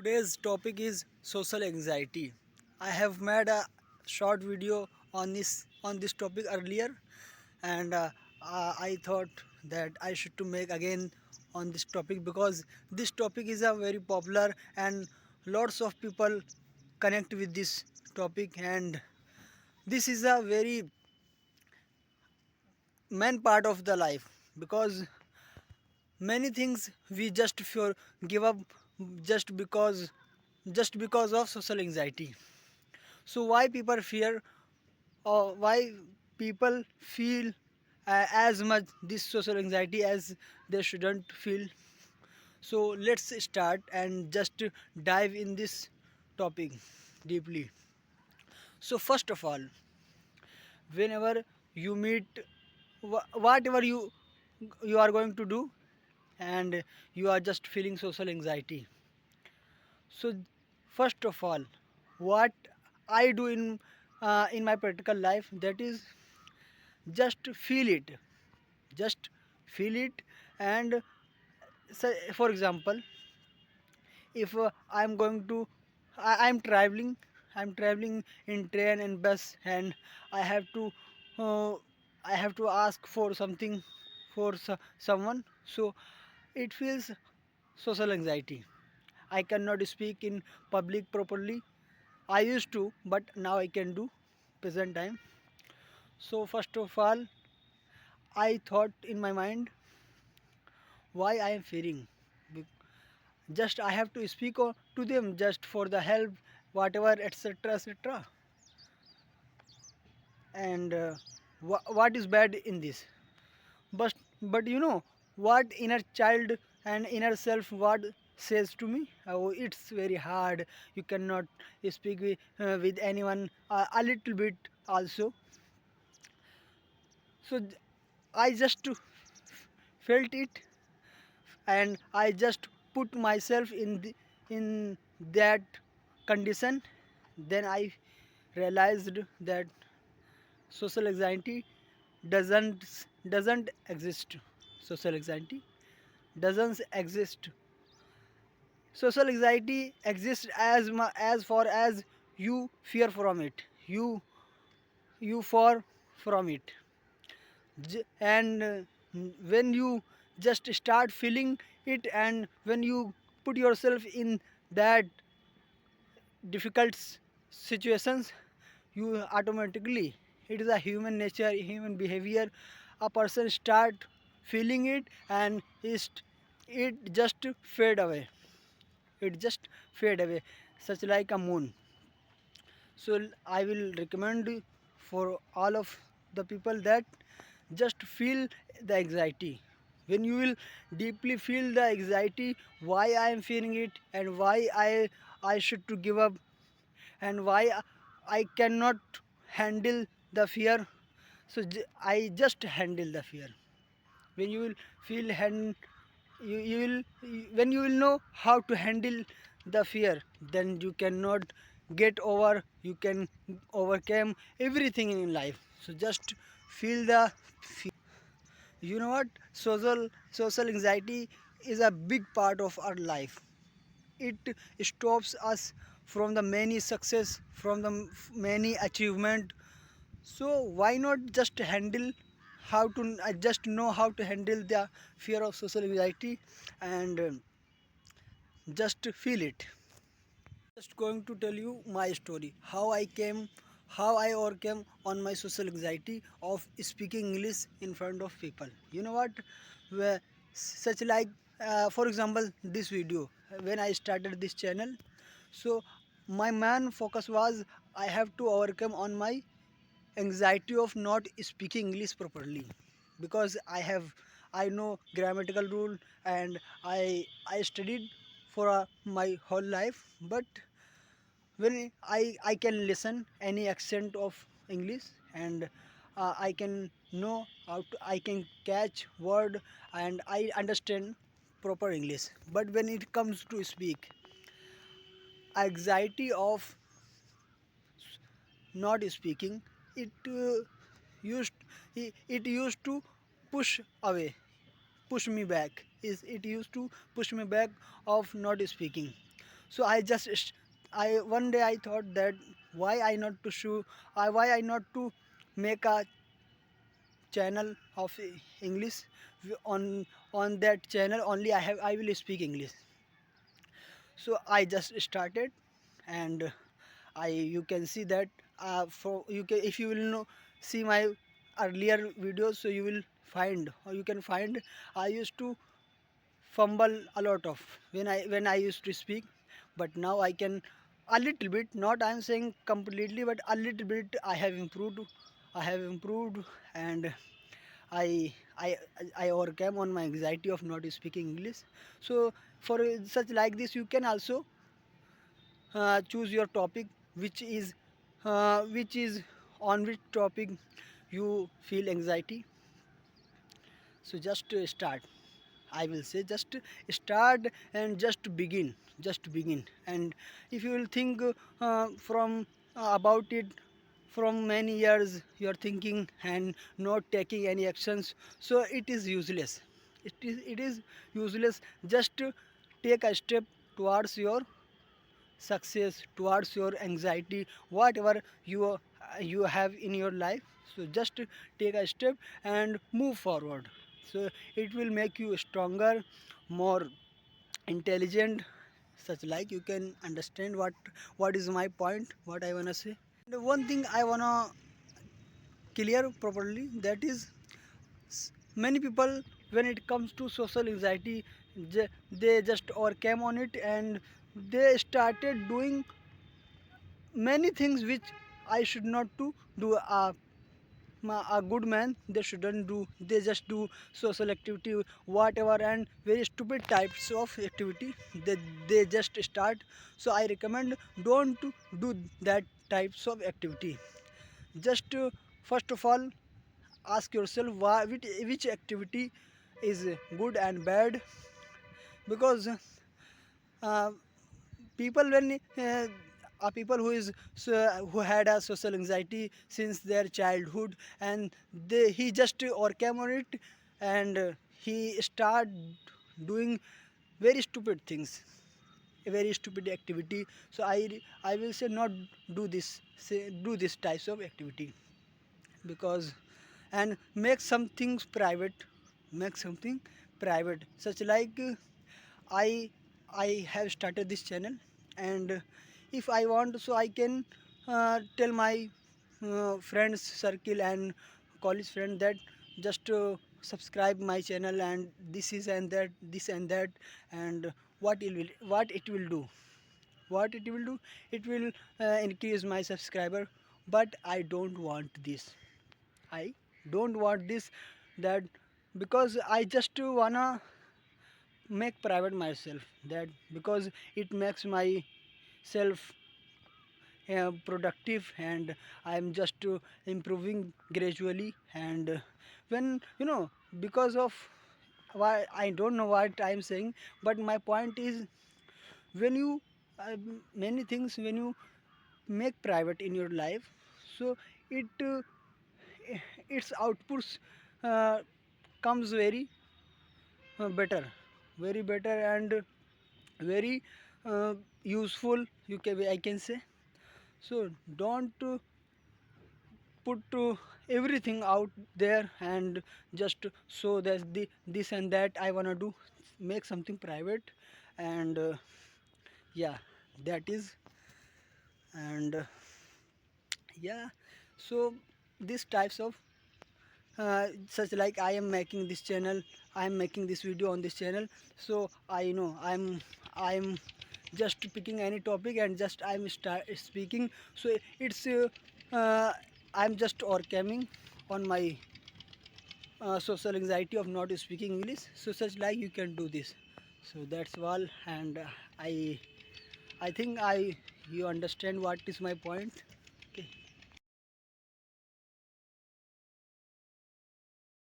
Today's topic is social anxiety. I have made a short video on this topic earlier, and I thought that I should to make again on this topic because this topic is a very popular and lots of people connect with this topic, and this is a very main part of the life because many things we just fear give up just because just because of social anxiety. So why people fear or why people feel as much this social anxiety as they shouldn't feel? So let's start and just dive in this topic deeply. So first of all, whenever you meet whatever you are going to do and you are just feeling social anxiety. So first of all, what I do in my practical life, that is just feel it, just feel it. And say for example, if I'm going to I'm traveling in train and bus, and I have to uh, I have to ask for something for someone. So it feels social anxiety. I cannot speak in public properly. I used to, but now I can do present time. So first of all, I thought in my mind why I am fearing. Be- Just I have to speak to them just for the help, whatever, etc., etc. And what is bad in this? But you know what inner child and inner self what says to me? Oh, it's very hard. You cannot speak with anyone a little bit also. So I just felt it, and I just put myself in that condition. Then I realized that social anxiety doesn't exist. Social anxiety doesn't exist. Social anxiety exists as far as you fear from it. You fear from it. And when you just start feeling it, and when you put yourself in that difficult situations, you automatically, it is a human nature, human behavior, a person start feeling it, and it just fade away. It just fade away, such like a moon. So I will recommend for all of the people that just feel the anxiety. When you will deeply feel the anxiety, why I am feeling it, and why I should to give up, and why I cannot handle the fear. So I just handle the fear. When you will feel you will when you will know how to handle the fear, then you cannot get over, you can overcome everything in life. So just feel the fear. You know what, social anxiety is a big part of our life. It stops us from the many success, from the many achievement. So why not just handle how to just know how to handle the fear of social anxiety, and just feel it. Just going to tell you my story, how I overcame on my social anxiety of speaking English in front of people. You know what, where such like for example, this video, when I started this channel, so my main focus was I have to overcome on my anxiety of not speaking English properly, because I know grammatical rule, and I studied for my whole life. But when I can listen any accent of English, and I can know how to, I can catch word, and I understand proper English. But when it comes to speak, anxiety of not speaking, it used it used to push away, push me back, is it used to push me back of not speaking. So I one day I thought that why I not to show, why I not to make a channel of English. On that channel only I will speak English. So I just started, and I you can see that, for you can, if you will know, see my earlier videos, so you will find, or you can find, I used to fumble a lot of when I used to speak. But now I can a little bit, not I'm saying completely, but a little bit I have improved. And I I I overcame on my anxiety of not speaking English. So for such like this, you can also choose your topic, which is on which topic you feel anxiety. So just start. I will say just start and just begin. And if you will think from about it from many years, you are thinking and not taking any actions, so it is useless. It is useless. Just take a step towards your success, towards your anxiety, whatever you have in your life. So just take a step and move forward. So it will make you stronger, more intelligent, such like you can understand what is my point, what I want to say. The one thing I want to clear properly, that is, many people, when it comes to social anxiety, they just overcame on it, and they started doing many things which I should not to do. A good man, they shouldn't do. They just do social activity, whatever, and very stupid types of activity. They just start. So I recommend, don't do that types of activity. Just first of all, ask yourself which activity is good and bad. Because uh, people when people who had a social anxiety since their childhood, and he just overcame on it, and he start doing very stupid things, a very stupid activity. So I will say, not do this, say do this types of activity. Because, and make some things private, make something private, such like, i I have started this channel, and if I want, so I can tell my friends circle and college friend that just subscribe my channel, and this is and that, this and that. And what it will do, it will increase my subscriber. But I don't want this. I don't want this, that, because I just wanna make private myself, that because it makes myself productive, and I'm just improving gradually. And when because of, why I don't know what I'm saying, but my point is, when you many things when you make private in your life, so it its outputs uh, comes better, very better, and very useful, I can say. So don't put everything out there, and just so that this and that I wanna do. Make something private. And yeah, that is. And yeah, so these types of such like, I am making this channel, I am making this video on this channel. So I know I'm just picking any topic, and just I'm start speaking. So it's uh, I'm just overcoming on my social anxiety of not speaking English. So such like, you can do this. So that's all. And I think I you understand what is my point.